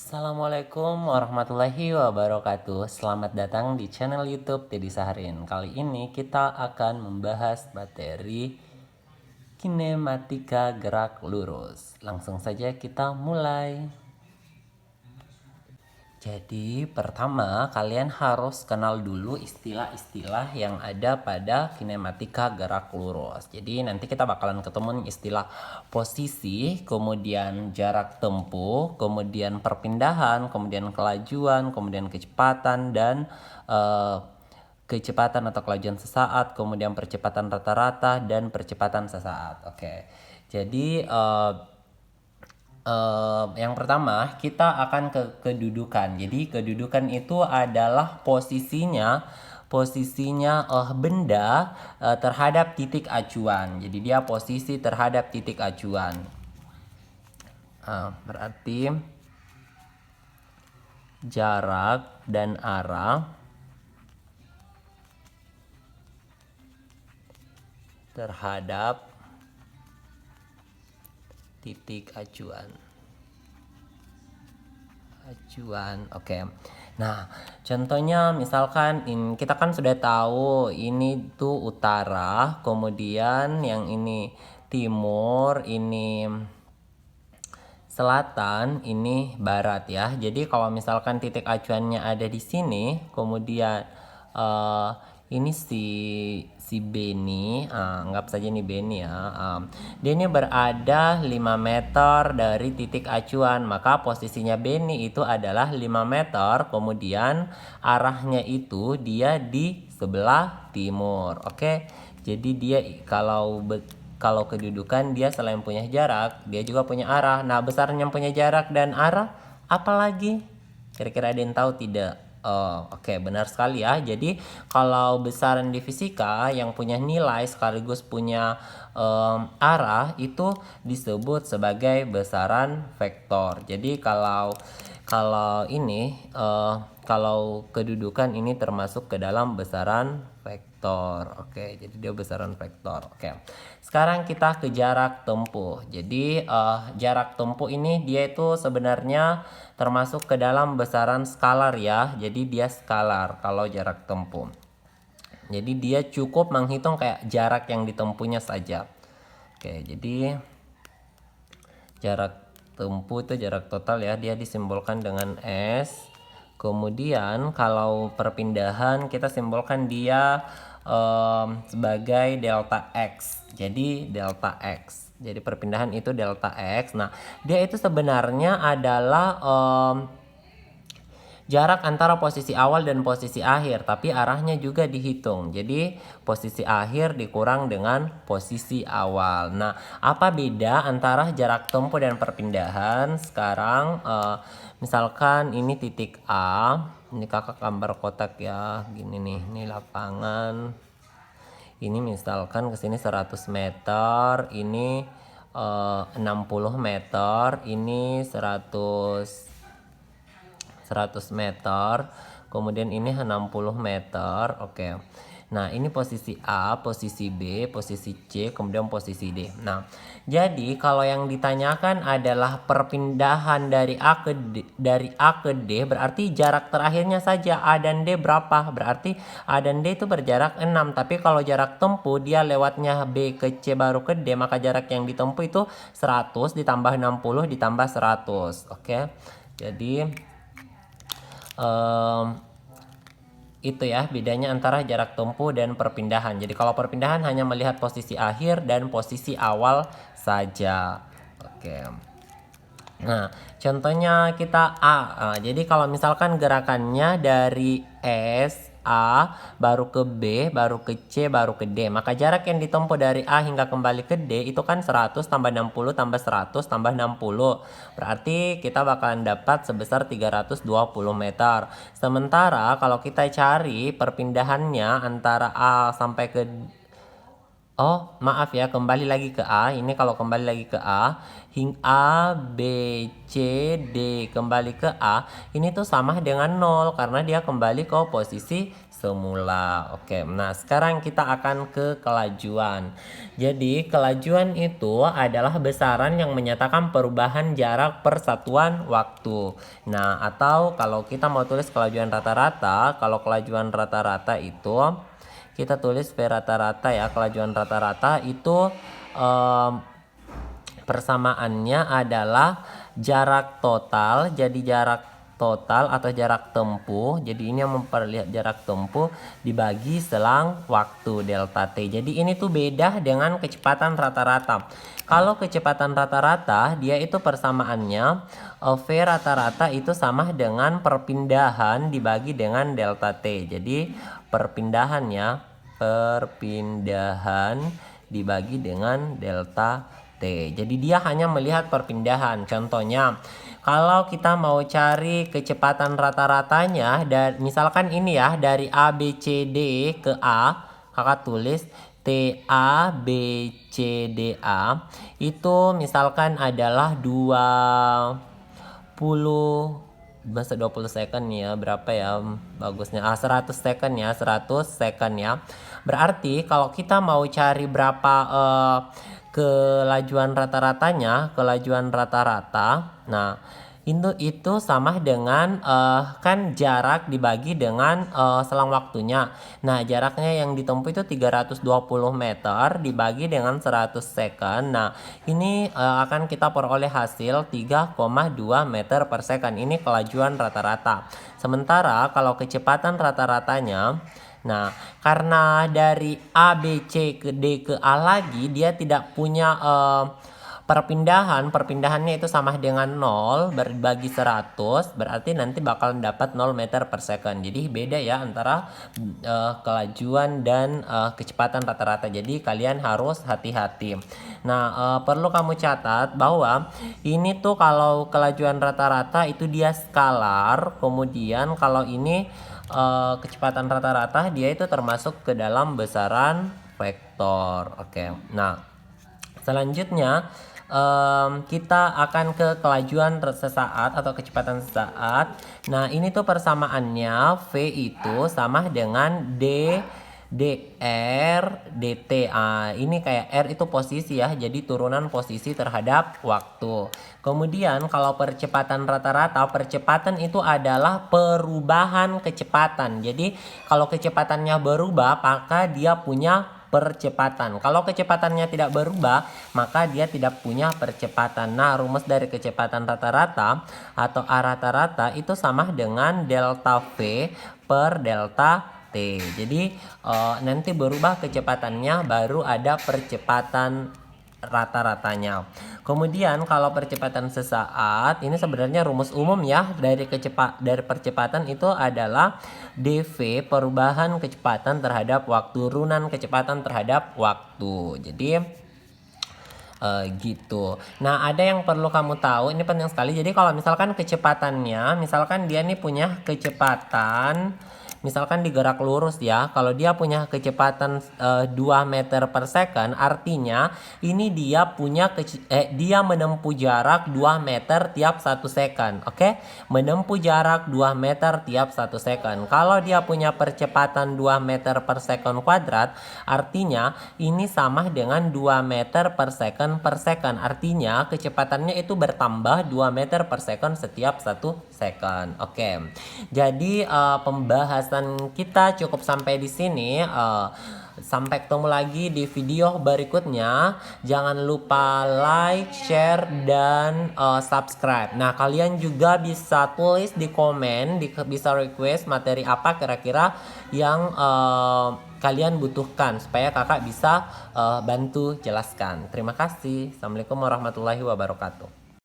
Assalamualaikum warahmatullahi wabarakatuh. Selamat datang di channel YouTube Dedi Saharin. Kali ini kita akan membahas materi kinematika gerak lurus. Langsung saja kita mulai. Jadi pertama kalian harus kenal dulu istilah-istilah yang ada pada kinematika gerak lurus. Jadi nanti kita bakalan ketemu istilah posisi, kemudian jarak tempuh, kemudian perpindahan, kemudian kelajuan, kemudian kecepatan dan kecepatan atau kelajuan sesaat, kemudian percepatan rata-rata dan percepatan sesaat. Oke. Jadi yang pertama kita akan ke kedudukan. Jadi kedudukan itu adalah posisinya benda terhadap titik acuan. Jadi dia posisi terhadap titik acuan. Berarti jarak dan arah terhadap titik acuan. Oke. Nah, contohnya misalkan kita kan sudah tahu ini tuh utara, kemudian yang ini timur, ini selatan, ini barat ya. Jadi kalau misalkan titik acuannya ada di sini, kemudian ini si Beni, anggap saja ini Beni ya. Dia ini berada 5 meter dari titik acuan, maka posisinya Beni itu adalah 5 meter, kemudian arahnya itu dia di sebelah timur. Oke. Jadi dia kalau kedudukan dia selain punya jarak, dia juga punya arah. Nah, besarnya punya jarak dan arah, apalagi? Kira-kira ada yang tahu tidak? Oh, oke, benar sekali ya. Jadi kalau besaran di fisika yang punya nilai sekaligus punya arah itu disebut sebagai besaran vektor. Jadi kalau ini kalau kedudukan ini termasuk ke dalam besaran vektor. Oke, jadi dia besaran vektor. Oke. Sekarang kita ke jarak tempuh. Jadi jarak tempuh ini dia itu sebenarnya termasuk ke dalam besaran skalar ya. Jadi dia skalar kalau jarak tempuh. Jadi dia cukup menghitung kayak jarak yang ditempuhnya saja. Oke, jadi jarak tempuh itu jarak total ya. Dia disimbolkan dengan S. Kemudian kalau perpindahan kita simbolkan dia sebagai delta X. Jadi delta X. Jadi perpindahan itu delta X. Nah, dia itu sebenarnya adalah jarak antara posisi awal dan posisi akhir, tapi arahnya juga dihitung. Jadi posisi akhir dikurang dengan posisi awal. Nah, apa beda antara jarak tempuh dan perpindahan? Sekarang misalkan ini titik A, ini kakak gambar kotak ya, gini nih, ini lapangan. Ini misalkan ke sini 100 meter, ini 60 meter, ini 100 meter, kemudian ini 60 meter. Oke. Nah, ini posisi A, posisi B, posisi C, kemudian posisi D. Nah, jadi kalau yang ditanyakan adalah perpindahan dari A ke D, berarti jarak terakhirnya saja A dan D berapa? Berarti A dan D itu berjarak 6, tapi kalau jarak tempuh dia lewatnya B ke C baru ke D, maka jarak yang ditempuh itu 100 ditambah 60 ditambah 100. Oke. Jadi itu ya bedanya antara jarak tempuh dan perpindahan. Jadi kalau perpindahan hanya melihat posisi akhir dan posisi awal saja. Oke. Nah, contohnya kita A. Jadi kalau misalkan gerakannya dari S, A, baru ke B, baru ke C, baru ke D. Maka jarak yang ditempuh dari A hingga kembali ke D itu kan 100 tambah 60 tambah 100 tambah 60. Berarti kita bakalan dapat sebesar 320 meter. Sementara kalau kita cari perpindahannya antara A sampai ke Oh, maaf ya, kembali lagi ke A. Ini kalau kembali lagi ke A, A, B, C, D kembali ke A, ini tuh sama dengan 0 karena dia kembali ke posisi semula. Oke, nah sekarang kita akan ke kelajuan. Jadi, kelajuan itu adalah besaran yang menyatakan perubahan jarak persatuan waktu. Nah, atau kalau kita mau tulis kelajuan rata-rata, kalau kelajuan rata-rata itu kita tulis V rata-rata ya. Kelajuan rata-rata itu persamaannya adalah jarak total. Jadi jarak total atau jarak tempuh. Jadi ini yang memperlihat jarak tempuh dibagi selang waktu delta T. Jadi ini tuh beda dengan kecepatan rata-rata. Kalau kecepatan rata-rata dia itu persamaannya V rata-rata itu sama dengan perpindahan dibagi dengan delta T. Jadi perpindahannya dibagi dengan delta T. Jadi dia hanya melihat perpindahan. Contohnya, kalau kita mau cari kecepatan rata-ratanya, misalkan ini ya, dari A, B, C, D ke A, kakak tulis T, A, B, C, D, A, itu misalkan adalah 20 second ya, berapa ya bagusnya, 100 second ya, 100 second ya. Berarti kalau kita mau cari berapa kelajuan rata-rata, nah itu sama dengan kan jarak dibagi dengan selang waktunya. Nah, jaraknya yang ditempuh itu 320 meter dibagi dengan 100 second. Nah, ini akan kita peroleh hasil 3,2 meter per second. Ini kelajuan rata-rata. Sementara kalau kecepatan rata-ratanya, nah, karena dari A, B, C ke D ke A lagi, dia tidak punya perpindahannya itu sama dengan 0 berbagi 100, berarti nanti bakal dapat 0 meter per second. Jadi beda ya antara kelajuan dan kecepatan rata-rata. Jadi kalian harus hati-hati. Nah, perlu kamu catat bahwa ini tuh kalau kelajuan rata-rata itu dia skalar, kemudian kalau ini kecepatan rata-rata dia itu termasuk ke dalam besaran vektor. Oke. Nah, selanjutnya kita akan ke kelajuan sesaat atau kecepatan sesaat. Nah, ini tuh persamaannya V itu sama dengan dr dt. Ini kayak R itu posisi ya, jadi turunan posisi terhadap waktu. Kemudian kalau percepatan rata-rata, percepatan itu adalah perubahan kecepatan. Jadi kalau kecepatannya berubah, maka dia punya percepatan. Kalau kecepatannya tidak berubah, maka dia tidak punya percepatan. Nah, rumus dari kecepatan rata-rata atau A rata-rata itu sama dengan delta V per delta T. Jadi nanti berubah kecepatannya baru ada percepatan rata-ratanya. Kemudian kalau percepatan sesaat ini sebenarnya rumus umum ya dari percepatan itu adalah dv perubahan kecepatan terhadap waktu turunan kecepatan terhadap waktu. Jadi gitu. Nah, ada yang perlu kamu tahu, ini penting sekali. Jadi kalau misalkan kecepatannya, misalkan dia nih punya kecepatan, misalkan digerak lurus ya, kalau dia punya kecepatan 2 meter per second, artinya ini dia punya dia menempuh jarak 2 meter tiap 1 second. Oke? Menempuh jarak 2 meter tiap 1 second. Kalau dia punya percepatan 2 meter per second kuadrat, artinya ini sama dengan 2 meter per second. Artinya kecepatannya itu bertambah 2 meter per second setiap 1 second. Oke. Jadi pembahasan kita cukup sampai di sini. Sampai ketemu lagi di video berikutnya. Jangan lupa like, share, dan subscribe. Nah, kalian juga bisa tulis di komen, bisa request materi apa kira-kira yang kalian butuhkan supaya kakak bisa bantu jelaskan. Terima kasih. Assalamualaikum warahmatullahi wabarakatuh.